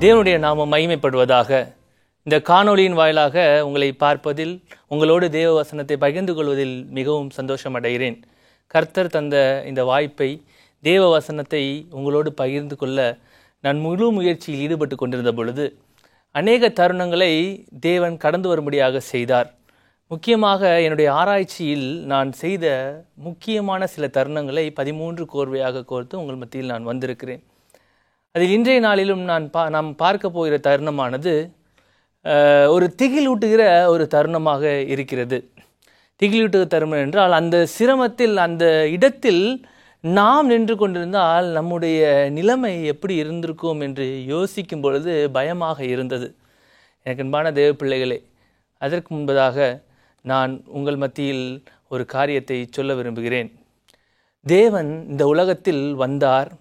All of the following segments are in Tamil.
தேவனுடைய நாமம் மகிமைப்படுவதாக. இந்த காணொளியின் வாயிலாக உங்களை பார்ப்பதில், உங்களோடு தேவ வசனத்தை பகிர்ந்து கொள்வதில் மிகவும் சந்தோஷம் அடைகிறேன். கர்த்தர் தந்த இந்த வாய்ப்பை, தேவ வசனத்தை உங்களோடு பகிர்ந்து கொள்ள நான் முழு முயற்சியில் ஈடுபட்டு கொண்டிருந்த பொழுது அநேக தருணங்களை தேவன் கடந்து வரும்படியாக செய்தார். முக்கியமாக என்னுடைய ஆராய்ச்சியில் நான் செய்த முக்கியமான சில தருணங்களை 13 கோர்வையாக கோர்த்து உங்கள் மத்தியில் நான் வந்திருக்கிறேன். அதில் இன்றைய நாளிலும் நாம் பார்க்க போகிற தருணமானது ஒரு திகிலூட்டுகிற ஒரு தருணமாக இருக்கிறது. திகிலூட்டுகிற தருணம் என்றால், அந்த சிரமத்தில், அந்த இடத்தில் நாம் நின்று கொண்டிருந்தால் நம்முடைய நிலைமை எப்படி இருந்திருக்கும் என்று யோசிக்கும் பொழுது பயமாக இருந்தது. எனக்கு அன்பான தேவ பிள்ளைகளே, அதற்கு முன்பதாக நான் உங்கள் மத்தியில் ஒரு காரியத்தை சொல்ல விரும்புகிறேன். தேவன் இந்த உலகத்தில் வந்தார்.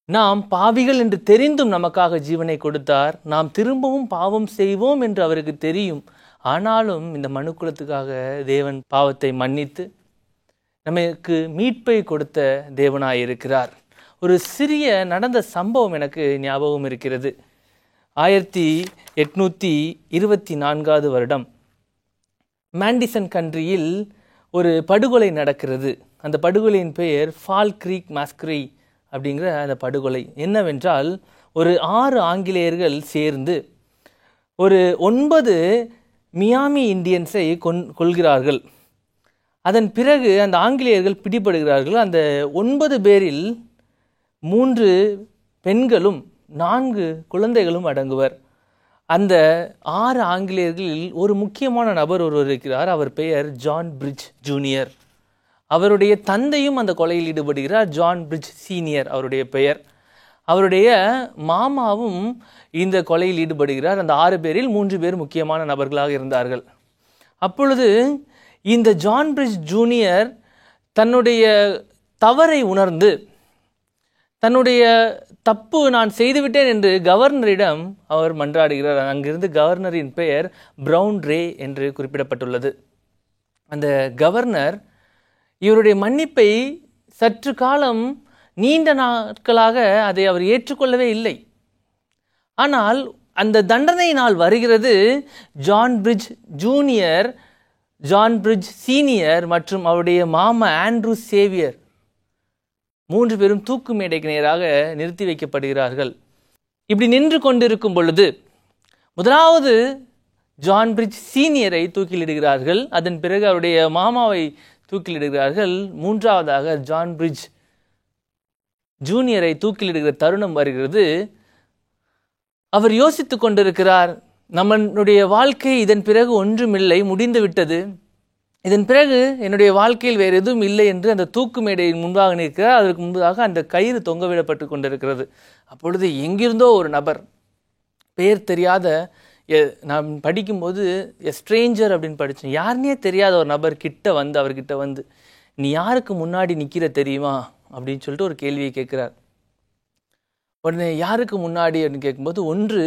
நாம் பாவிகள் என்று தெரிந்தும் நமக்காக ஜீவனை கொடுத்தார். நாம் திரும்பவும் பாவம் செய்வோம் என்று அவருக்கு தெரியும். ஆனாலும் இந்த மனுக்குலத்துக்காக தேவன் பாவத்தை மன்னித்து நமக்கு மீட்பை கொடுத்த தேவனாயிருக்கிறார். ஒரு சிறிய நடந்த சம்பவம் எனக்கு ஞாபகம் இருக்கிறது. 1824 வருடம் மாண்டிசன் கண்ட்ரியில் ஒரு படுகொலை நடக்கிறது. அந்த படுகொலையின் பெயர் ஃபால் கிரீக் மாஸ்கரி அப்படிங்கிற அந்த படுகொலை. என்னவென்றால், ஒரு 6 ஆங்கிலேயர்கள் சேர்ந்து ஒரு 9 மியாமி இந்தியன்ஸை கொல்கிறார்கள். அதன் பிறகு அந்த ஆங்கிலேயர்கள் பிடிபடுகிறார்கள். அந்த 9 பேரில் 3 பெண்களும் 4 குழந்தைகளும் அடங்குவர். அந்த 6 ஆங்கிலேயர்களில் ஒரு முக்கியமான நபர் ஒருவர் இருக்கிறார். அவர் பெயர் ஜான் பிரிட்ஜ் ஜூனியர். அவருடைய தந்தையும் அந்த கொலையில் ஈடுபடுகிறார். ஜான் பிரிட்ஜ் சீனியர் அவருடைய பெயர். அவருடைய மாமாவும் இந்த கொலையில் ஈடுபடுகிறார். அந்த 6 பேரில் 3 பேர் முக்கியமான நபர்களாக இருந்தார்கள். அப்பொழுது இந்த ஜான் பிரிட்ஜ் ஜூனியர் தன்னுடைய தவறை உணர்ந்து, தன்னுடைய தப்பு நான் செய்துவிட்டேன் என்று கவர்னரிடம் அவர் மன்றாடுகிறார். அங்கிருந்து கவர்னரின் பெயர் பிரவுன் ரே என்று குறிப்பிடப்பட்டுள்ளது. அந்த கவர்னர் இவருடைய மன்னிப்பை சற்று காலம், நீண்ட நாட்களாக அதை அவர் ஏற்றுக்கொள்ளவே இல்லை. ஆனால் அந்த தண்டனை நாள் வருகிறது. John Bridge junior, John Bridge senior மற்றும் அவருடைய மாமா ஆண்ட்ரூ சேவியர் 3 பேரும் தூக்கு மேடைக்கு நேராக நிறுத்தி வைக்கப்படுகிறார்கள். இப்படி நின்று கொண்டிருக்கும் பொழுது முதலாவது ஜான் பிரிட்ஜ் சீனியரை தூக்கிலிடுகிறார்கள். அதன் பிறகு அவருடைய மாமாவை தூக்கிலிடுகிறார்கள். 3ஆவதாக ஜான் பிரிட்ஜ் ஜூனியரை தூக்கிலிடுகிற தருணம் வருகிறது. அவர் யோசித்து கொண்டிருக்கிறார், நம்மளுடைய வாழ்க்கை இதன் பிறகு ஒன்றுமில்லை, முடிந்து விட்டது. இதன் பிறகு என்னுடைய வாழ்க்கையில் வேறு எதுவும் இல்லை என்று அந்த தூக்கு மேடையின் முன்பாக நிற்கிறார். அதற்கு முன்பதாக அந்த கயிறு தொங்கவிடப்பட்டு கொண்டிருக்கிறது. அப்பொழுது எங்கிருந்தோ ஒரு நபர், பெயர் தெரியாத, நான் படிக்கும்போது ஸ்ட்ரேஞ்சர் அப்படின்னு படித்தேன், யாருன்னே தெரியாத ஒரு நபர் அவர்கிட்ட வந்து நீ யாருக்கு முன்னாடி நிற்கிற தெரியுமா அப்படின்னு சொல்லிட்டு ஒரு கேள்வியை கேட்குறார். உடனே யாருக்கு முன்னாடி அப்படின்னு கேட்கும்போது, ஒன்று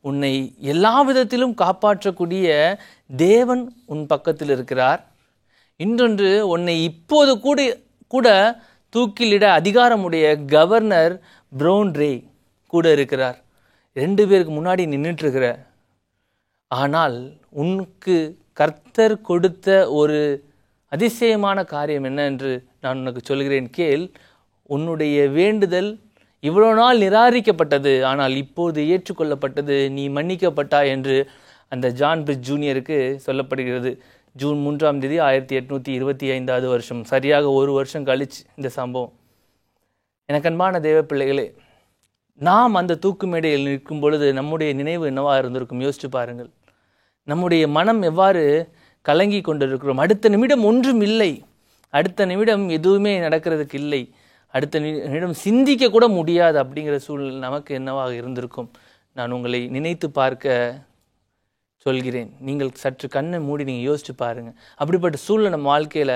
உன்னை எல்லா விதத்திலும் காப்பாற்றக்கூடிய தேவன் உன் பக்கத்தில் இருக்கிறார். இன்னொன்று, உன்னை இப்போது கூட தூக்கிலிட அதிகாரமுடைய கவர்னர் பிரவுன் ரே கூட இருக்கிறார். 2 பேருக்கு முன்னாடி நின்றுட்டு இருக்கிற. ஆனால் உனக்கு கர்த்தர் கொடுத்த ஒரு அதிசயமான காரியம் என்ன என்று நான் உனக்கு சொல்கிறேன் கேள். உன்னுடைய வேண்டுதல் இவ்வளோ நாள் நிராகரிக்கப்பட்டது, ஆனால் இப்போது ஏற்றுக்கொள்ளப்பட்டது, நீ மன்னிக்கப்பட்டாய் என்று அந்த ஜான் பிரிட்ஜ் ஜூனியருக்கு சொல்லப்படுகிறது. ஜூன் 3ஆம் தேதி 1825 வருஷம், சரியாக 1 வருஷம் கழிச்சு இந்த சம்பவம். எனக்கு அன்பான தேவ பிள்ளைகளே, நாம் அந்த தூக்கு மேடையில் நிற்கும் பொழுது நம்முடைய நினைவு என்னவாக இருந்திருக்கும் யோசிச்சு பாருங்கள். நம்முடைய மனம் எவ்வாறு கலங்கி கொண்டிருக்கிறோம். அடுத்த நிமிடம் ஒன்றும் இல்லை, அடுத்த நிமிடம் எதுவுமே நடக்கிறதுக்கு இல்லை, அடுத்த நிமிடம் சிந்திக்க கூட முடியாது அப்படிங்கிற சூழ்நிலை நமக்கு என்னவாக இருந்திருக்கும். நான் உங்களை நினைத்து பார்க்க சொல்கிறேன். நீங்கள் சற்று கண்ணை மூடி நீங்கள் யோசிச்சு பாருங்கள். அப்படிப்பட்ட சூழ்நிலை நம்ம வாழ்க்கையில்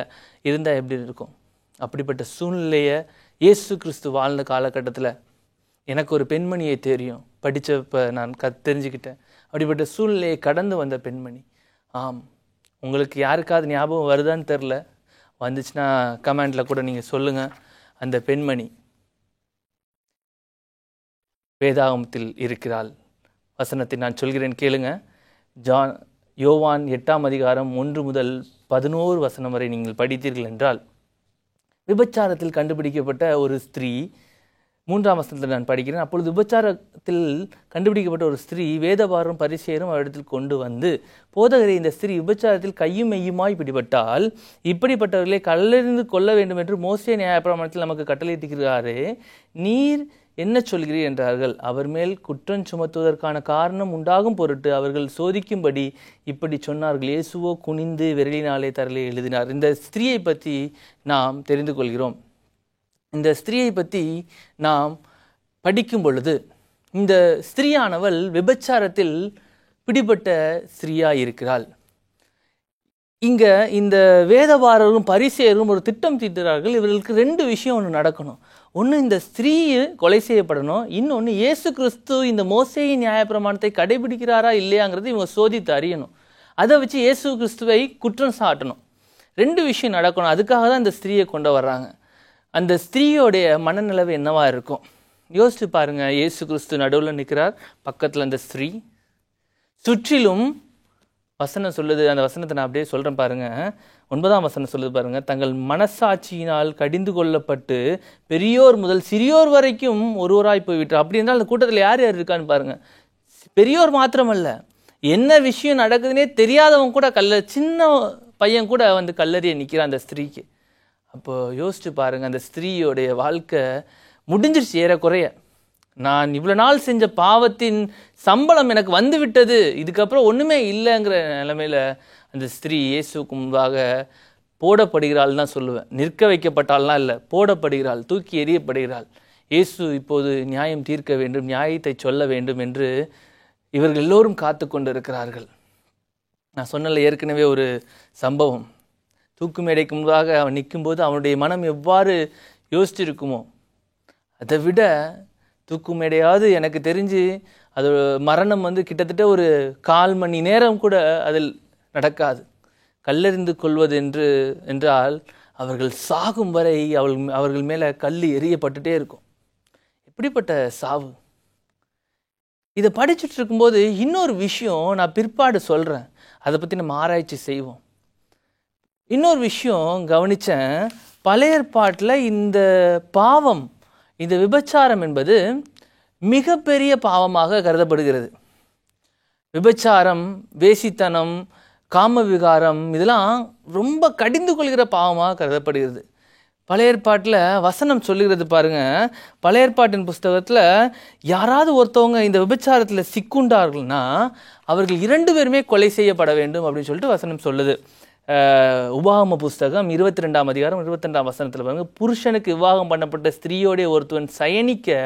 இருந்தால் எப்படி இருக்கும்? அப்படிப்பட்ட சூழ்நிலையை இயேசு கிறிஸ்து வாழ்ந்த காலகட்டத்தில் எனக்கு ஒரு பெண்மணியை தெரியும், படித்தப்போ நான் தெரிஞ்சுக்கிட்டேன். அப்படிப்பட்ட சூழ்நிலையை கடந்து வந்த பெண்மணி. ஆம், உங்களுக்கு யாருக்காவது ஞாபகம் வருதான்னு தெரில, வந்துச்சுன்னா கமெண்டில் கூட நீங்கள் சொல்லுங்கள். அந்த பெண்மணி வேதாகமத்தில் இருக்கிறாள். வசனத்தை நான் சொல்கிறேன் கேளுங்க. யோவான் 8ஆம் அதிகாரம் 1 முதல் 11 வசனம் வரை நீங்கள் படித்தீர்கள் என்றால், விபச்சாரத்தில் கண்டுபிடிக்கப்பட்ட ஒரு ஸ்திரீ, 3ஆம் வசனத்தில் நான் படிக்கிறேன். அப்பொழுது விபச்சாரத்தில் கண்டுபிடிக்கப்பட்ட ஒரு ஸ்திரீ வேதபாரரும் பரிசேயரும் அவரிடத்தில் கொண்டு வந்து, போதகரே, இந்த ஸ்திரீ விபச்சாரத்தில் கையும் மெய்யுமாய் பிடிபட்டால் இப்படிப்பட்டவர்களை கல்லெறிந்து கொள்ள வேண்டும் என்று மோசே நியாயப்பிரமாணத்தில் நமக்கு கட்டளையிட்டிருக்கிறாரே, நீர் என்ன சொல்கிறீர் என்றார்கள். அவர் மேல் குற்றம் சுமத்துவதற்கான காரணம் உண்டாகும் பொருட்டு அவர்கள் சோதிக்கும்படி இப்படி சொன்னார்கள். இயேசுவோ குனிந்து விரலினாலே தரலை எழுதினார். இந்த ஸ்திரீயை பற்றி நாம் தெரிந்து கொள்கிறோம். இந்த ஸ்திரீயை பற்றி நாம் படிக்கும் பொழுது, இந்த ஸ்திரீயானவள் விபச்சாரத்தில் பிடிபட்ட ஸ்திரீயாக இருக்கிறாள். இங்க இந்த வேதபாரரும் பரிசேயரும் ஒரு திட்டம் தீட்டுகிறார்கள். இவர்களுக்கு 2 விஷயம் ஒன்று நடக்கணும். ஒன்று, இந்த ஸ்திரீ கொலை செய்யப்படணும். இன்னொன்று, இயேசு கிறிஸ்து இந்த மோசேயின் நியாயப்பிரமாணத்தை கடைபிடிக்கிறாரா இல்லையாங்கிறது இவங்க சோதித்து அறியணும். அதை வச்சு இயேசு கிறிஸ்துவை குற்றம் சாட்டணும். 2 விஷயம் நடக்கணும். அதுக்காக தான் இந்த ஸ்திரீயை கொண்டு வர்றாங்க. அந்த ஸ்திரீயோடைய மனநிலவு என்னவா இருக்கும் யோசிச்சு பாருங்க. இயேசு கிறிஸ்து நடுவில் நிற்கிறார், பக்கத்தில் அந்த ஸ்திரீ, சுற்றிலும் வசனம் சொல்லுது. அந்த வசனத்தை நான் அப்படியே சொல்கிறேன் பாருங்க. 9ஆம் வசனம் சொல்லுது பாருங்க. தங்கள் மனசாட்சியினால் கடிந்து கொள்ளப்பட்டு பெரியோர் முதல் சிறியோர் வரைக்கும் ஒருவராய் போய்விட்டார். அப்படி என்றால் அந்த கூட்டத்தில் யார் யார் இருக்கான்னு பாருங்க. பெரியோர் மாத்திரமல்ல, என்ன விஷயம் நடக்குதுன்னே தெரியாதவங்க கூட சின்ன பையன் கூட வந்து கல்லறிய நிற்கிறான் அந்த ஸ்திரீக்கு. அப்போ யோசிச்சு பாருங்க, அந்த ஸ்திரீயோடைய வாழ்க்கை முடிஞ்சிருச்சு ஏறக்குறைய. நான் இவ்வளோ நாள் செஞ்ச பாவத்தின் சம்பளம் எனக்கு வந்து விட்டது, இதுக்கப்புறம் ஒன்றுமே இல்லைங்கிற நிலைமையில் அந்த ஸ்திரீ இயேசுக்கு முன்பாக போடப்படுகிறாள் தான் சொல்லுவேன். நிற்க வைக்கப்பட்டால்னா இல்லை, போடப்படுகிறாள், தூக்கி எறியப்படுகிறாள். இயேசு இப்போது நியாயம் தீர்க்க வேண்டும், நியாயத்தை சொல்ல வேண்டும் என்று இவர்கள் எல்லோரும் காத்து கொண்டு இருக்கிறார்கள். நான் சொன்னல ஏற்கனவே ஒரு சம்பவம். தூக்கு மேடைக்கு முன்பாக அவன் நிற்கும்போது அவனுடைய மனம் எவ்வாறு யோசிச்சிருக்குமோ, அதை விட தூக்கு மேடையாவது எனக்கு தெரிஞ்சு அது மரணம் வந்து கிட்டத்தட்ட ஒரு 1/4 மணி நேரம் கூட அதில் நடக்காது. கல்லெறிந்து கொள்வது என்றால் அவர்கள் சாகும் வரை அவர்கள் மேலே கல் எறியப்பட்டுட்டே இருக்கும். எப்படிப்பட்ட சாவு! இதை படிச்சுட்டு இருக்கும்போது இன்னொரு விஷயம் நான் பிற்பாடு சொல்கிறேன், அதை பற்றி நம்ம ஆராய்ச்சி செய்வோம். இன்னொரு விஷயம் கவனித்தேன், பழைய ஏற்பாட்டில் இந்த பாவம், இந்த விபச்சாரம் என்பது மிகப்பெரிய பாவமாக கருதப்படுகிறது. விபச்சாரம், வேசித்தனம், காம விகாரம் இதெல்லாம் ரொம்ப கடிந்து கொள்கிற பாவமாக கருதப்படுகிறது. பழைய ஏற்பாட்டில் வசனம் சொல்லுகிறது பாருங்க. பழைய ஏற்பாட்டின் புஸ்தகத்தில் யாராவது ஒருத்தவங்க இந்த விபச்சாரத்தில் சிக்குண்டார்கள்னா அவர்கள் 2 பேருமே கொலை செய்யப்பட வேண்டும் அப்படின்னு சொல்லிட்டு வசனம் சொல்லுது. உபாகம புஸ்தகம் 22ஆம் அதிகாரம் 22ஆம் வசனத்தில் பாருங்க. புருஷனுக்கு விவாகம் பண்ணப்பட்ட ஸ்திரீயோட ஒருத்தவன் சயனிக்க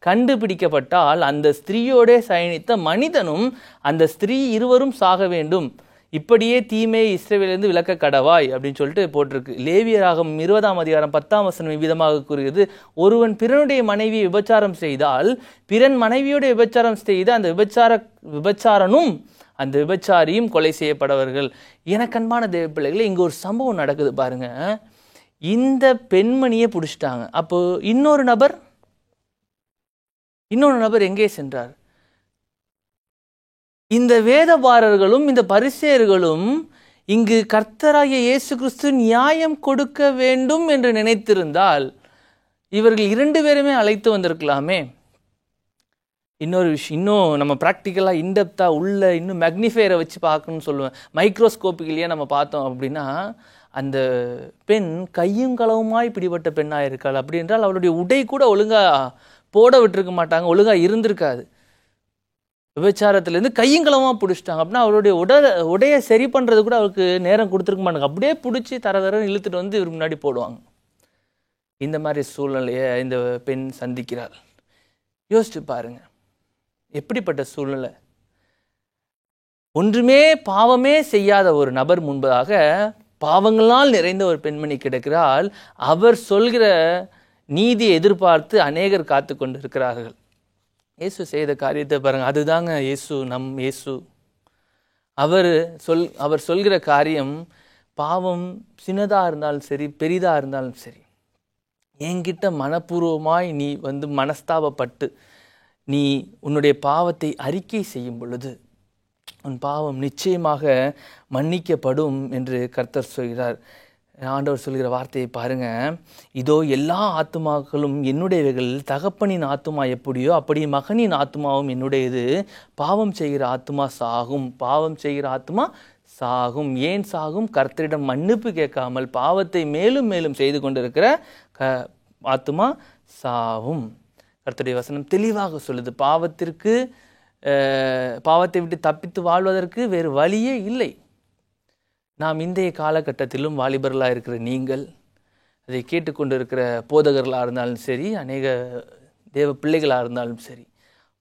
கண்டுபிடிக்கப்பட்டால் அந்த ஸ்திரீயோட சயனித்த மனிதனும் அந்த ஸ்திரீ இருவரும் சாக வேண்டும், இப்படியே தீமை இஸ்ரவேலிலிருந்து விலக்க கடவாய் அப்படின்னு சொல்லிட்டு போட்டிருக்கு. லேவியராகம் 20ஆம் அதிகாரம் 10ஆம் வசனம் இவ்விதமாக கூறுகிறது. ஒருவன் பிறனுடைய மனைவியை விபச்சாரம் செய்தால் பிறன் மனைவியோட விபச்சாரம் செய்த அந்த விபச்சாரனும் அந்த விபச்சாரியும் கொலை செய்யப்படவர்கள். எனக்கன்பான தேவ பிள்ளைகளே, இங்கே ஒரு சம்பவம் நடக்குது பாருங்க. இந்த பெண்மணியை பிடிச்சிட்டாங்க. அப்போ இன்னொரு நபர் எங்கே சென்றார்? இந்த வேதபாரர்களும் இந்த பரிசேயர்களும் இங்கு கர்த்தராகிய இயேசு கிறிஸ்து நியாயம் கொடுக்க வேண்டும் என்று நினைத்திருந்தால் இவர்கள் 2 பேருமே அழைத்து வந்திருக்கலாமே. இன்னொரு விஷயம், இன்னும் நம்ம ப்ராக்டிக்கலாக இன்டெப்த்தாக உள்ள இன்னும் மேக்னிஃபையரை வச்சு பார்க்கணும்னு சொல்லுவேன். மைக்ரோஸ்கோப்பிக்லேயே நம்ம பார்த்தோம் அப்படின்னா அந்த பெண் கையும் களவுமாய் பிடிபட்ட பெண்ணாக இருக்காள். அப்படி என்றால் அவளுடைய உடை கூட ஒழுங்காக போட விட்டுருக்க மாட்டாங்க, ஒழுங்காக இருந்திருக்காது. விபச்சாரத்துலேருந்து கையும் களவுமாக பிடிச்சிட்டாங்க அப்படின்னா அவருடைய உடையை சரி பண்ணுறது கூட அவருக்கு நேரம் கொடுத்துருக்க மாட்டாங்க. அப்படியே பிடிச்சி தரன்னு இழுத்துட்டு வந்து இவர் முன்னாடி போடுவாங்க. இந்த மாதிரி சூழ்நிலையை இந்த பெண் சந்திக்கிறாள். யோசிச்சு பாருங்க, எப்படிப்பட்ட சூழ்நிலை! ஒன்றுமே பாவமே செய்யாத ஒரு நபர் முன்பதாக பாவங்களால் நிறைந்த ஒரு பெண்மணி கிடக்கிறாள். அவர் சொல்கிற நீதியை எதிர்பார்த்து அநேகர் காத்து கொண்டு இருக்கிறார்கள். இயேசு செய்த காரியத்தை பாருங்க. அதுதாங்க இயேசு, நம் இயேசு. அவர் சொல்கிற காரியம், பாவம் சின்னதாக இருந்தாலும் சரி, பெரிதாக இருந்தாலும் சரி, என்கிட்ட மனப்பூர்வமாய் நீ வந்து மனஸ்தாபப்பட்டு நீ உன்னுடைய பாவத்தை அறிக்கை செய்யும் பொழுது உன் பாவம் நிச்சயமாக மன்னிக்கப்படும் என்று கர்த்தர் சொல்கிறார். ஆண்டவர் சொல்கிற வார்த்தையை பாருங்க, இதோ எல்லா ஆத்துமாக்களும் என்னுடையவைகள், தகப்பனின் ஆத்துமா எப்படியோ அப்படி மகனின் ஆத்துமாவும் என்னுடையது. பாவம் செய்கிற ஆத்துமா சாகும், பாவம் செய்கிற ஆத்துமா சாகும். ஏன் சாகும்? கர்த்தரிடம் மன்னிப்பு கேட்காமல் பாவத்தை மேலும் மேலும் செய்து கொண்டிருக்கிற ஆத்துமா சாவும். கர்த்தருடைய வசனம் தெளிவாக சொல்லுது, பாவத்தை விட்டு தப்பித்து வாழ்வதற்கு வேறு வழியே இல்லை. நாம் இன்றைய காலகட்டத்திலும் வாலிபர்களாக இருக்கிற நீங்கள், அதை கேட்டுக்கொண்டு இருக்கிற போதகர்களாக இருந்தாலும் சரி, அநேக தேவ பிள்ளைகளாக இருந்தாலும் சரி,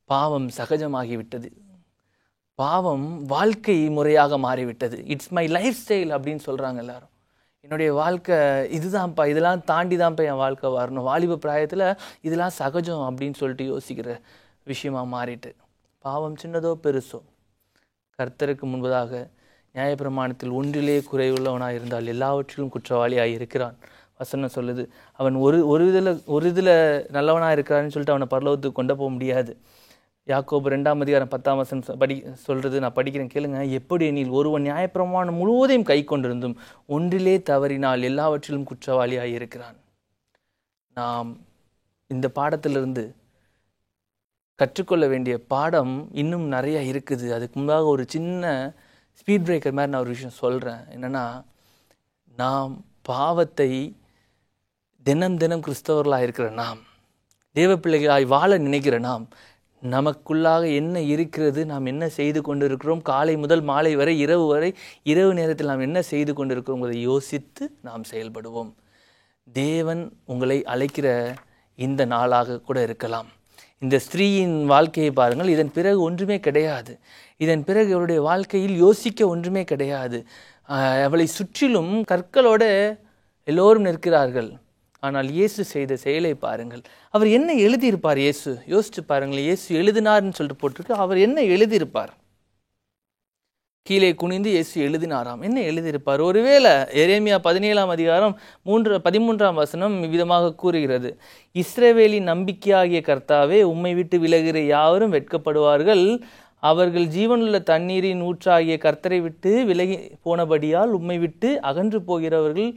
பாவம் சகஜமாகிவிட்டது. பாவம் வாழ்க்கை முறையாக மாறிவிட்டது. இட்ஸ் மை லைஃப் ஸ்டைல் அப்படின்னு சொல்கிறாங்க எல்லாரும். என்னுடைய வாழ்க்கை இதுதான்ப்பா, இதெல்லாம் தாண்டி தான்ப்பா என் வாழ்க்கை வரணும். வாலிப பிராயத்தில் இதெல்லாம் சகஜம் அப்படின்னு சொல்லிட்டு யோசிக்கிற விஷயமா மாறிட்டு, பாவம் சின்னதோ பெருசோ கர்த்தருக்கு முன்பதாக நியாயப்பிரமாணத்தில் ஒன்றிலே குறைவுள்ளவனாக இருந்தால் எல்லாவற்றிலும் குற்றவாளியாக இருக்கிறான். வசனம் சொல்லுது, அவன் ஒரு இதில் நல்லவனாக இருக்கிறான்னு சொல்லிட்டு அவனை பரலோகத்துக்கு கொண்டு போக முடியாது. யாக்கோபு 2:10 சொல்கிறது, நான் படிக்கிறேன் கேளுங்க. எப்படி எனில் ஒருவன் நியாயப்பிரமாணம் முழுவதையும் கை கொண்டிருந்தும் ஒன்றிலே தவறினால் எல்லாவற்றிலும் குற்றவாளியாக இருக்கிறான். நாம் இந்த பாடத்திலிருந்து கற்றுக்கொள்ள வேண்டிய பாடம் இன்னும் நிறைய இருக்குது. அதுக்கு முன்பாக ஒரு சின்ன ஸ்பீட் பிரேக்கர் மாதிரி நான் ஒரு விஷயம் சொல்கிறேன். என்னென்னா, நாம் பாவத்தை தினம் தினம் கிறிஸ்தவர்களாக இருக்கிற நாம், தேவ பிள்ளைகளாய் வாழ நினைக்கிற நாம், நமக்குள்ளாக என்ன இருக்கிறது, நாம் என்ன செய்து கொண்டு இருக்கிறோம், காலை முதல் மாலை வரை இரவு நேரத்தில் நாம் என்ன செய்து கொண்டு இருக்கிறோம் அதை யோசித்து நாம் செயல்படுவோம். தேவன் உங்களை அழைக்கிற இந்த நாளாக கூட இருக்கலாம். இந்த ஸ்திரீயின் வாழ்க்கையை பாருங்கள். இதன் பிறகு ஒன்றுமே கிடையாது. இதன் பிறகு அவருடைய வாழ்க்கையில் யோசிக்க ஒன்றுமே கிடையாது. அவளை சுற்றிலும் கற்களோட எல்லோரும் நிற்கிறார்கள். ஆனால் இயேசு செய்த செயலை பாருங்கள். அவர் என்ன எழுதியிருப்பார்? இயேசு யோசிச்சு பாருங்கள். இயேசு எழுதினார்னு சொல்லிட்டு போட்டிருக்கு. அவர் என்ன எழுதியிருப்பார்? கீழே குனிந்து இயேசு எழுதினாராம். என்ன எழுதியிருப்பார்? ஒருவேளை எரேமியா 17:13 இவ்விதமாக கூறுகிறது, இஸ்ரவேலின் நம்பிக்கையாகிய கர்த்தாவே, உம்மை விட்டு விலகிற யாவரும் வெட்கப்படுவார்கள். அவர்கள் ஜீவனுள்ள தண்ணீரின் ஊற்றாகிய கர்த்தரை விட்டு விலகி போனபடியால் உம்மை விட்டு அகன்று போகிறவர்களின்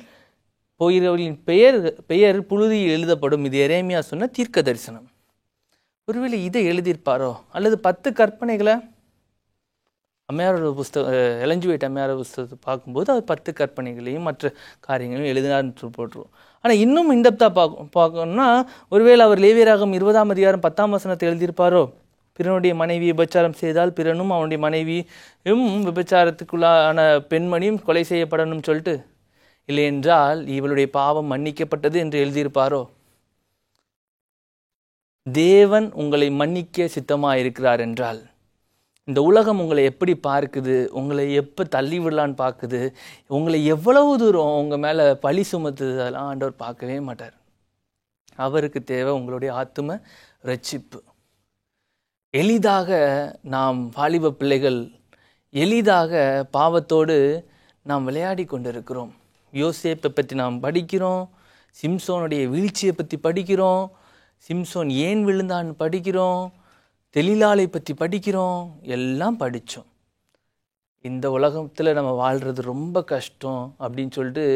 பெயர் புழுதியில் எழுதப்படும். இது எரேமியா சொன்ன தீர்க்க தரிசனம். ஒருவேளை இதை எழுதியிருப்பாரோ? அல்லது 10 கற்பனைகளை அம்மையாரோட புஸ்தகம், எலஞ்சுவேட் அம்மையாரோட புஸ்தகத்தை பார்க்கும்போது அவர் 10 கற்பனைகளையும் மற்ற காரியங்களையும் எழுதினார்னு போட்டுருவோம். ஆனால் இன்னும் இன்டெப்த்தாக பார்க்கணும்னா, ஒருவேளை அவர் லேவியராகமம் 20:10 எழுதியிருப்பாரோ, பிறனுடைய மனைவி விபச்சாரம் செய்தால் பிறனும் அவனுடைய மனைவியும் விபச்சாரத்துக்குள்ளான பெண்மணியும் கொலை செய்யப்படணும்னு சொல்லிட்டு, இல்லை என்றால் இவளுடைய பாவம் மன்னிக்கப்பட்டது என்று எழுதியிருப்பாரோ? தேவன் உங்களை மன்னிக்க சித்தமாக இருக்கிறார் என்றால், இந்த உலகம் உங்களை எப்படி பார்க்குது, உங்களை எப்போ தள்ளி விடலான்னு பார்க்குது, உங்களை எவ்வளவு தூரம் உங்கள் மேலே பழி சுமத்துது, அதெல்லாம் ஆண்டவர் பார்க்கவே மாட்டார். அவருக்கு தேவை உங்களுடைய ஆத்தும ரட்சிப்பு. எளிதாக நாம் வாலிப பிள்ளைகள் எளிதாக பாவத்தோடு நாம் விளையாடி கொண்டிருக்கிறோம். யோசேப்பை பற்றி நாம் படிக்கிறோம், சிம்சோனுடைய வீழ்ச்சியை பற்றி படிக்கிறோம், சிம்சோன் ஏன் விழுந்தான்னு படிக்கிறோம், தெலீலாளை பற்றி படிக்கிறோம், எல்லாம் படித்தோம். இந்த உலகத்தில் நம்ம வாழ்கிறது ரொம்ப கஷ்டம் அப்படின்னு சொல்லிட்டு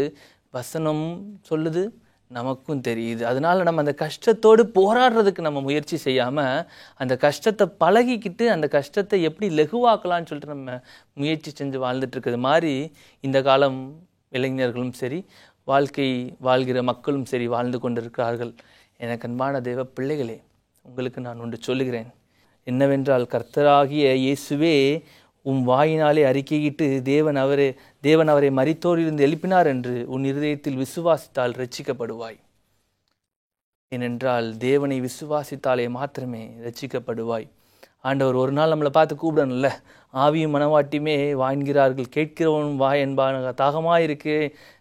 வசனம் சொல்லுது, நமக்கும் தெரியுது. அதனால் நம்ம அந்த கஷ்டத்தோடு போராடுறதுக்கு நம்ம முயற்சி செய்யாமல், அந்த கஷ்டத்தை பழகிக்கிட்டு அந்த கஷ்டத்தை எப்படி லகுவாக்கலான்னு சொல்லிட்டு நம்ம முயற்சி செஞ்சு வாழ்ந்துட்டு இருக்கிறது மாதிரி இந்த காலம் இளைஞர்களும் சரி, வாழ்க்கை வாழ்கிற மக்களும் சரி வாழ்ந்து கொண்டிருக்கிறார்கள். எனக்கு அன்பான தேவ பிள்ளைகளே, உங்களுக்கு நான் ஒன்று சொல்லுகிறேன். என்னவென்றால், கர்த்தராகிய இயேசுவே உம் வாயினாலே அறிக்கையிட்டு தேவன் அவரை மரித்தோரிலிருந்து எழுப்பினார் என்று உன் இருதயத்தில் விசுவாசித்தால் ரட்சிக்கப்படுவாய். ஏனென்றால் தேவனை விசுவாசித்தாலே மாத்திரமே ரட்சிக்கப்படுவாய். ஆண்டவர் ஒரு நாள் நம்மளை பார்த்து கூப்பிடணும்ல, ஆவியும் மனவாட்டியுமே வாய்கிறார்கள், கேட்கிறவன் வாய் என்பான், தாகமாய்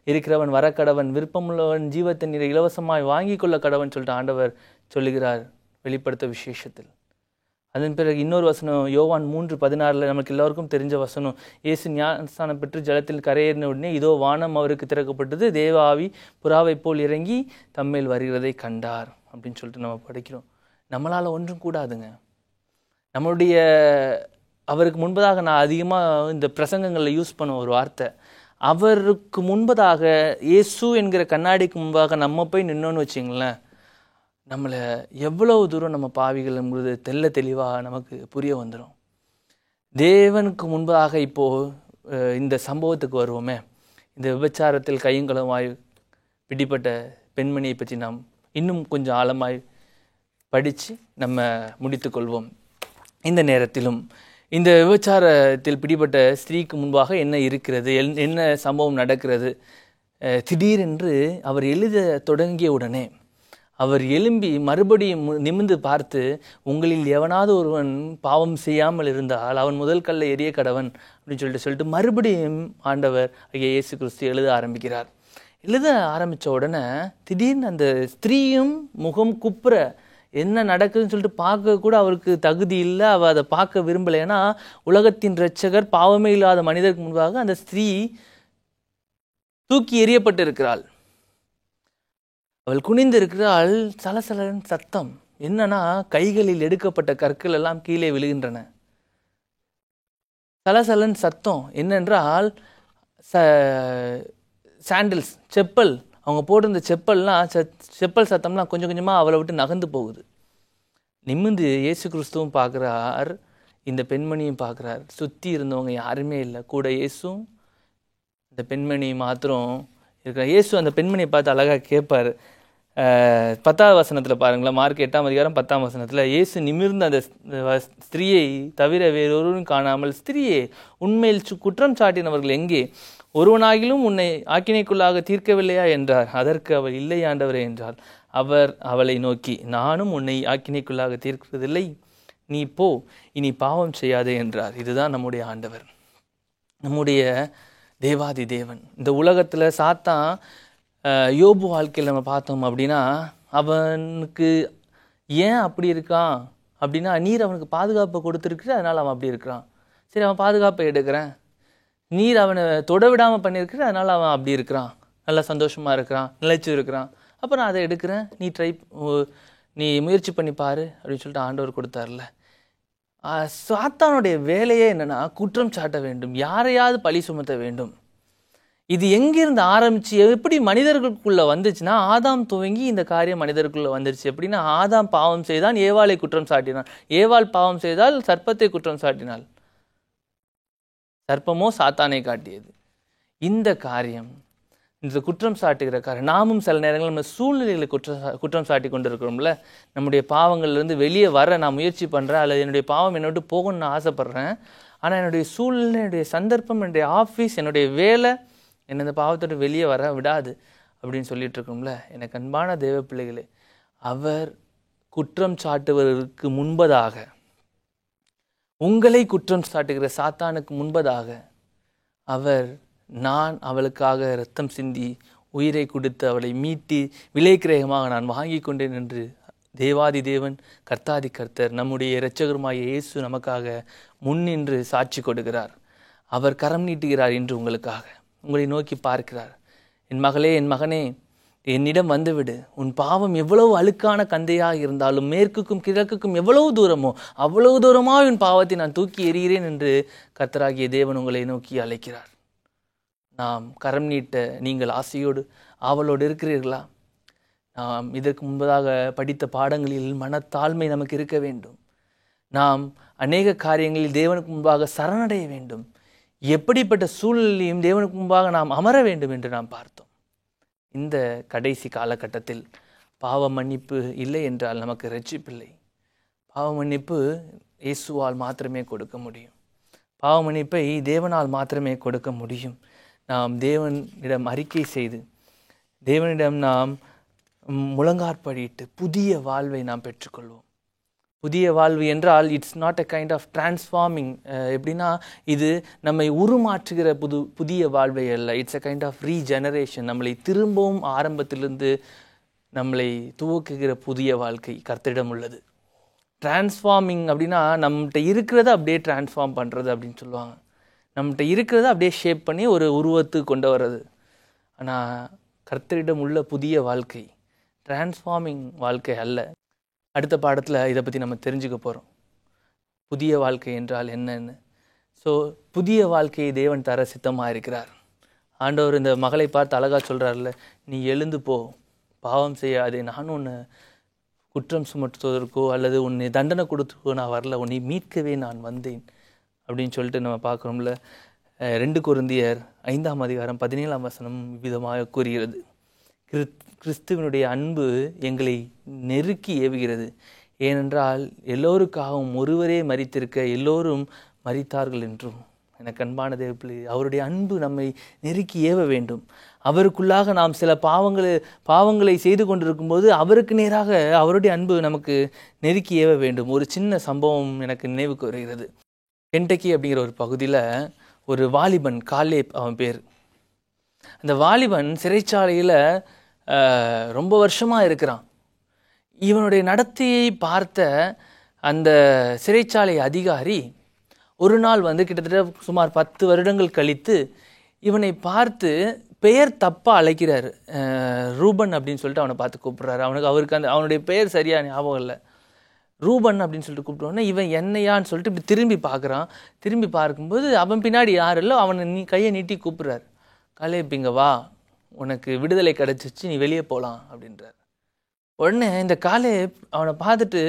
இருக்கிறவன் வரக்கடவன், விருப்பமுள்ளவன் ஜீவத்தை நீரை இலவசமாய் வாங்கி கொள்ள கடவன் சொல்லிட்டு ஆண்டவர் சொல்லுகிறார் வெளிப்படுத்த விசேஷத்தில். அதன் பிறகு இன்னொரு வசனம் யோவான் 3:16 நமக்கு எல்லாருக்கும் தெரிஞ்ச வசனம். இயேசு ஞானஸ்நானம் பெற்று ஜலத்தில் கரையேறின உடனே இதோ வானம் அவருக்கு திறக்கப்பட்டது, தேவ ஆவி புறாவை போல் இறங்கி தம்மேல் வருகிறதை கண்டார் அப்படின்னு சொல்லிட்டு நம்ம படிக்கிறோம். நம்மளால் ஒன்றும் கூடாதுங்க. நம்மளுடைய அவருக்கு முன்பதாக நான் அதிகமாக இந்த பிரசங்கங்களில் யூஸ் பண்ண ஒரு வார்த்தை, அவருக்கு முன்பதாக இயேசு என்கிற கண்ணாடிக்கு முன்பாக நம்ம போய் நின்னோன்னு வச்சிங்களேன், நம்மளை எவ்வளவு தூரம் நம்ம பாவிகள்ங்கிறது தெள்ள தெளிவாக நமக்கு புரிய வந்துடும். தேவனுக்கு முன்பதாக இப்போது இந்த சம்பவத்துக்கு வருவோமே. இந்த விபச்சாரத்தில் கையங்களமாய் பிடிப்பட்ட பெண்மணியை பற்றி நாம் இன்னும் கொஞ்சம் ஆழமாய் படித்து நம்ம முடித்துக்கொள்வோம். இந்த நேரத்திலும் இந்த விபச்சாரத்தில் பிடிப்பட்ட ஸ்திரீக்கு முன்பாக என்ன இருக்கிறது, என்ன சம்பவம் நடக்கிறது? திடீரென்று அவர் எழுத தொடங்கிய உடனே அவர் எழும்பி மறுபடியும் நிமிர்ந்து பார்த்து, உங்களில் எவனாவது ஒருவன் பாவம் செய்யாமல் இருந்தால் அவன் முதல் கல்லை எரிய கடவன் அப்படின்னு சொல்லிட்டு மறுபடியும் ஆண்டவர் ஐயா இயேசு கிறிஸ்து எழுத ஆரம்பிக்கிறார். எழுத ஆரம்பித்த உடனே திடீர்னு அந்த ஸ்திரீயும் முகம் குப்புற என்ன நடக்குதுன்னு சொல்லிட்டு பார்க்க கூட அவருக்கு தகுதி இல்லை, அவள் அதை பார்க்க விரும்பலை. ஏன்னா உலகத்தின் இரட்சகர், பாவமே இல்லாத மனிதருக்கு முன்பாக அந்த ஸ்திரீ தூக்கி எறியப்பட்டு இருக்கிறாள். அவள் குனிந்து இருக்கிறாள். சலசலன் சத்தம் என்னன்னா, கைகளில் எடுக்கப்பட்ட கற்கள் எல்லாம் கீழே விழுகின்றன. சலசலன் சத்தம் என்னென்றால், சாண்டில்ஸ் செப்பல், அவங்க போட்டிருந்த செப்பல் சத்தம்லாம் கொஞ்சம் கொஞ்சமாக அவளை விட்டு நகர்ந்து போகுது. நிமிர்ந்து இயேசு கிறிஸ்துவும் பார்க்குறார், இந்த பெண்மணியும் பார்க்குறார். சுற்றி இருந்தவங்க யாருமே இல்லை, கூட இயேசும் இந்த பெண்மணி மாத்திரம் இருக்கிற. இயேசு அந்த பெண்மணியை பார்த்து அழகாக கேட்பார். 10வது வசனத்தில் பாருங்களேன், மார்க் 8ஆம் அதிகாரம் 10ஆம் வசனத்தில், இயேசு நிமிர்ந்த அந்த ஸ்திரீயை தவிர வேறொருவரும் காணாமல், ஸ்திரீயே உண்மையில் குற்றம் சாட்டினவர்கள் எங்கே? ஒருவனாகிலும் உன்னை ஆக்கினைக்குள்ளாக தீர்க்கவில்லையா என்றார். அதற்கு அவள், இல்லை ஆண்டவரே என்றாள். அவர் அவளை நோக்கி, நானும் உன்னை ஆக்கினைக்குள்ளாக தீர்க்கிறதில்லை, நீ போ, இனி பாவம் செய்யாதே என்றார். இதுதான் நம்முடைய ஆண்டவர், நம்முடைய தேவாதி தேவன். இந்த உலகத்தில் சாத்தான் யோபு வாழ்க்கையில் நம்ம பார்த்தோம் அப்படின்னா, அவனுக்கு ஏன் அப்படி இருக்கான் அப்படின்னா, நீர் அவனுக்கு பாதுகாப்பை கொடுத்துருக்கு, அதனால் அவன் அப்படி இருக்கிறான். சரி, அவன் பாதுகாப்பை எடுக்கிறேன், நீர் அவனை தொட விடாமல் பண்ணியிருக்கிற, அதனால் அவன் அப்படி இருக்கிறான், நல்லா சந்தோஷமாக இருக்கிறான், நிலைச்சு இருக்கிறான். அப்போ நான் அதை எடுக்கிறேன், நீ முயற்சி பண்ணி பாரு அப்படின்னு சொல்லிட்டு ஆண்டவர் கொடுத்தார்ல. சாத்தானுடைய வேலையே என்னென்னா, குற்றம் சாட்ட வேண்டும், யாரையாவது பழி சுமத்த வேண்டும். இது எங்கிருந்து ஆரம்பிச்சு எப்படி மனிதர்களுக்குள்ளே வந்துச்சுன்னா, ஆதாம் துவங்கி இந்த காரியம் மனிதருக்குள்ளே வந்துருச்சு. எப்படின்னா, ஆதாம் பாவம் செய்தான், ஏவாளை குற்றம் சாட்டினான். ஏவாள் பாவம் செய்தால் சர்ப்பத்தை குற்றம் சாட்டினாள். சர்ப்பமோ சாத்தானை காட்டியது. இந்த காரியம், இந்த குற்றம் சாட்டுகிற காரியம், நாமும் சில நேரங்களில் நம்ம சூழ்நிலைகளை குற்றம் சாட்டி கொண்டு இருக்கிறோம்ல. நம்முடைய பாவங்கள்லேருந்து வெளியே வர நான் முயற்சி பண்ணுறேன், அல்லது என்னுடைய பாவம் என்னை விட்டு போகணும்னு நான் ஆசைப்பட்றேன். ஆனால் என்னுடைய சூழ்நிலை, என்னுடைய சந்தர்ப்பம், என்னுடைய ஆஃபீஸ், என்னுடைய வேலை என்னை இந்த பாவத்தோடு வெளியே வர விடாது அப்படின்னு சொல்லிட்டு இருக்கோம்ல. எனக்கு அன்பான தேவ பிள்ளைகளே, அவர் குற்றம் சாட்டுவதற்கு முன்பதாக, உங்களை குற்றம் சாட்டுகிற சாத்தானுக்கு முன்பதாக, அவர் நான் அவளுக்காக இரத்தம் சிந்தி உயிரை கொடுத்து அவளை மீட்டி விலைக்கிரயமாக நான் வாங்கி கொண்டேன் என்று தேவாதி தேவன், கர்த்தாதி கர்த்தர், நம்முடைய இரட்சகருமாகிய இயேசு நமக்காக முன்னின்று சாட்சி கொடுக்கிறார். அவர் கரம் நீட்டுகிறார் என்று உங்களுக்காக, உங்களை நோக்கி பார்க்கிறார். என் மகளே, என் மகனே, என்னிடம் வந்துவிடு. உன் பாவம் எவ்வளவு அழுக்கான கந்தையாக இருந்தாலும், மேற்குக்கும் கிழக்குக்கும் எவ்வளவு தூரமோ அவ்வளவு தூரமாக உன் பாவத்தை நான் தூக்கி எறிகிறேன் என்று கர்த்தராகிய தேவன் உங்களை நோக்கி அழைக்கிறார். நாம் கரம் நீட்ட நீங்கள் ஆசையோடு ஆவலோடு இருக்கிறீர்களா? நாம் இதற்கு முன்பதாக படித்த பாடங்களில் மனத்தாழ்மை நமக்கு இருக்க வேண்டும். நாம் அநேக காரியங்களில் தேவனுக்கு முன்பாக சரணடைய வேண்டும். எப்படிப்பட்ட சூழ்நிலையும் தேவனுக்கு முன்பாக நாம் அமர வேண்டும் என்று நாம் பார்த்தோம். இந்த கடைசி காலகட்டத்தில் பாவ மன்னிப்பு இல்லை என்றால் நமக்கு இரட்சிப்பில்லை. பாவ மன்னிப்பு இயேசுவால் மாத்திரமே கொடுக்க முடியும். பாவ மன்னிப்பை தேவனால் மாத்திரமே கொடுக்க முடியும். நாம் தேவனிடம் அறிக்கை செய்து, தேவனிடம் நாம் முழங்காற்படியிட்டு புதிய வாழ்வை நாம் பெற்றுக்கொள்வோம். புதிய வாழ்வு என்றால் it's not a kind of transforming. எப்படின்னா, இது நம்மை உருமாற்றுகிற புதிய வாழ்வை அல்ல. It's a kind of regeneration. நம்மளை திரும்பவும் ஆரம்பத்திலிருந்து நம்மளை துவக்குகிற புதிய வாழ்க்கை கர்த்தரிடம் உள்ளது. டிரான்ஸ்ஃபார்மிங் அப்படின்னா நம்மகிட்ட இருக்கிறத அப்படியே டிரான்ஸ்ஃபார்ம் பண்ணுறது அப்படின்னு சொல்லுவாங்க. நம்மகிட்ட இருக்கிறத அப்படியே ஷேப் பண்ணி ஒரு உருவத்துக்கு கொண்டு வர்றது. ஆனால் கர்த்தரிடம் உள்ள புதிய வாழ்க்கை டிரான்ஸ்ஃபார்மிங் வாழ்க்கை அல்ல. அடுத்த பாடத்தில் இதை பற்றி நம்ம தெரிஞ்சுக்க போகிறோம். புதிய வாழ்க்கை என்றால் என்னன்னு. ஸோ புதிய வாழ்க்கையை தேவன் தர சித்தமாக இருக்கிறார். ஆண்டவர் இந்த மகளை பார்த்து அழகாக சொல்கிறார்ல, நீ எழுந்து போ, பாவம் செய்யாதே, நானும் உன்னை குற்றம் சுமத்துவதற்கோ அல்லது உன்னை தண்டனை கொடுத்துக்கோ நான் வரல, உன்னை மீட்கவே நான் வந்தேன் அப்படின்னு சொல்லிட்டு நம்ம பார்க்குறோம்ல. 2 கொரிந்தியர் 5ஆம் அதிகாரம் 17ஆம் வசனம் விதமாக கூறுகிறது, கிறிஸ்துவனுடைய அன்பு எங்களை நெருக்கி ஏவுகிறது, ஏனென்றால் எல்லோருக்காகவும் ஒருவரே மரித்திருக்க எல்லோரும் மரித்தார்கள் என்றும். எனக்கு அன்பான தேவப்பிள்ளை, அவருடைய அன்பு நம்மை நெருக்கி ஏவ வேண்டும். அவருக்குள்ளாக நாம் சில பாவங்களை செய்து கொண்டிருக்கும் போது அவருக்கு நேராக அவருடைய அன்பு நமக்கு நெருக்கி ஏவ வேண்டும். ஒரு சின்ன சம்பவம் எனக்கு நினைவுக்கு வருகிறது. கென்டக்கி அப்படிங்கிற ஒரு பகுதியில் ஒரு வாலிபன், காலேப் அவன் பேர். அந்த வாலிபன் சிறைச்சாலையில் ரொம்ப வருஷமாக இருக்கிறான். இவனுடைய நடத்தையை பார்த்த அந்த சிறைச்சாலை அதிகாரி ஒரு நாள் கிட்டத்தட்ட சுமார் 10 வருடங்கள் கழித்து இவனை பார்த்து பெயர் தப்பாக அழைக்கிறாரு. ரூபன் அப்படின்னு சொல்லிட்டு அவனை பார்த்து கூப்பிட்றாரு. அவருக்கு அவனுடைய பெயர் சரியாக ஞாபகம் இல்லை. ரூபன் அப்படின்னு சொல்லிட்டு கூப்பிட்டோன்னே இவன் என்னையான்னு சொல்லிட்டு இப்படி திரும்பி பார்க்குறான். திரும்பி பார்க்கும்போது அவன் பின்னாடி யாரும் இல்லை, அவனை கையை நீட்டி கூப்பிட்றாரு. காலேப் இங்க வா, உனக்கு விடுதலை கிடச்சிச்சு, நீ வெளியே போகலாம் அப்படின்றார். உடனே இந்த காலேப் அவனை பார்த்துட்டு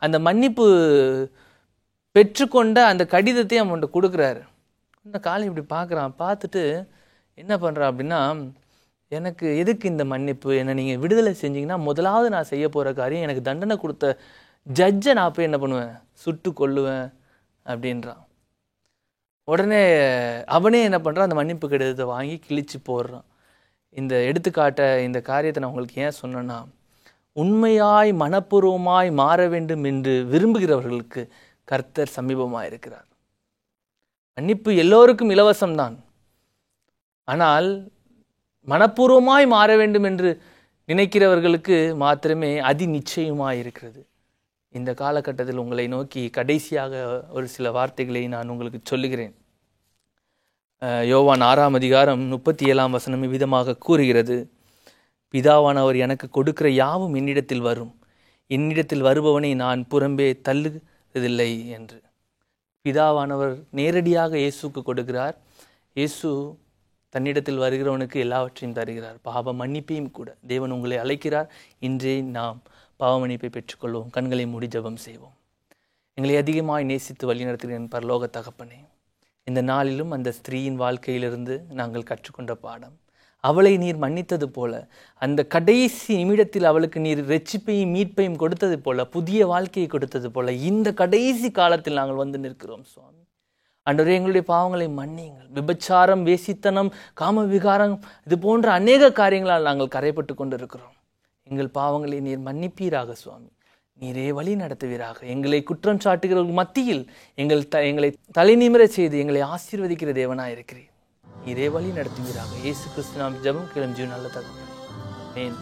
அந்த மன்னிப்பு பெற்றுக்கொண்ட அந்த கடிதத்தையும் அவன்கிட்ட கொடுக்குறாரு. இந்த காலேப் இப்படி பார்க்குறான். பார்த்துட்டு என்ன பண்ணுறான் அப்படின்னா, எனக்கு எதுக்கு இந்த மன்னிப்பு, என்னை நீங்கள் விடுதலை செஞ்சீங்கன்னா முதலாவது நான் செய்ய போகிற காரியம், எனக்கு தண்டனை கொடுத்த ஜட்ஜை நான் போய் என்ன பண்ணுவேன், சுட்டு கொல்லுவேன் அப்படின்றான். உடனே அவனே என்ன பண்ணுறான், அந்த மன்னிப்பு கடிதத்தை வாங்கி கிழிச்சு போடுறான். இந்த எடுத்துக்காட்ட இந்த காரியத்தை நான் உங்களுக்கு ஏன் சொன்னேன்னா, உண்மையாய் மனப்பூர்வமாய் மாற வேண்டும் என்று விரும்புகிறவர்களுக்கு கர்த்தர் சமீபமாக இருக்கிறார். மன்னிப்பு எல்லோருக்கும் இலவசம்தான். ஆனால் மனப்பூர்வமாய் மாற வேண்டும் என்று நினைக்கிறவர்களுக்கு மாத்திரமே அதி நிச்சயமாய் இருக்கிறது. இந்த காலகட்டத்தில் உங்களை நோக்கி கடைசியாக ஒரு சில வார்த்தைகளை நான் உங்களுக்கு சொல்லுகிறேன். யோவான் 6ஆம் அதிகாரம் 37ஆம் வசனம் விதமாக கூறுகிறது, பிதாவானவர் எனக்கு கொடுக்கிற யாவும் என்னிடத்தில் வரும், என்னிடத்தில் வருபவனை நான் புறம்பே தள்ளுவதில்லை என்று. பிதாவானவர் நேரடியாக இயேசுக்கு கொடுக்கிறார். இயேசு தன்னிடத்தில் வருகிறவனுக்கு எல்லாவற்றையும் தருகிறார், பாவ மன்னிப்பையும் கூட. தேவன் உங்களை அழைக்கிறார். இன்றே நாம் பாவ மன்னிப்பை பெற்றுக்கொள்வோம். கண்களை மூடி ஜெபம் செய்வோம். எங்களை அதிகமாய் நேசித்து வழிநடத்துகிற என் பரலோக தகப்பனே, இந்த நாளிலும் அந்த ஸ்திரீயின் வாழ்க்கையிலிருந்து நாங்கள் கற்றுக்கொண்ட பாடம், அவளை நீர் மன்னித்தது போல, அந்த கடைசி நிமிடத்தில் அவளுக்கு நீர் இரட்சிப்பையும் மீட்பையும் கொடுத்தது போல, புதிய வாழ்க்கையை கொடுத்தது போல, இந்த கடைசி காலத்தில் நாங்கள் வந்து நிற்கிறோம் சுவாமி. ஆண்டவரே, எங்களுடைய பாவங்களை மன்னியுங்கள். விபச்சாரம், வேசித்தனம், காம விகாரம், இது போன்ற அநேக காரியங்களால் நாங்கள் கரைப்பட்டு கொண்டு இருக்கிறோம். எங்கள் பாவங்களை நீர் மன்னிப்பீராக சுவாமி. நீரே வழி நடத்துவீராக. எங்களை குற்றம் சாட்டுகிறவர்கள் மத்தியில் எங்களை தலைநிமிர செய்து எங்களை ஆசீர்வதிக்கிற தேவனாய் இருக்கிறீர். நீரே வழி நடத்துவீராக. இயேசு கிறிஸ்து நாம் ஜெபம் கேளும் ஜீவன் நல்ல தகப்பனே. ஆமென்.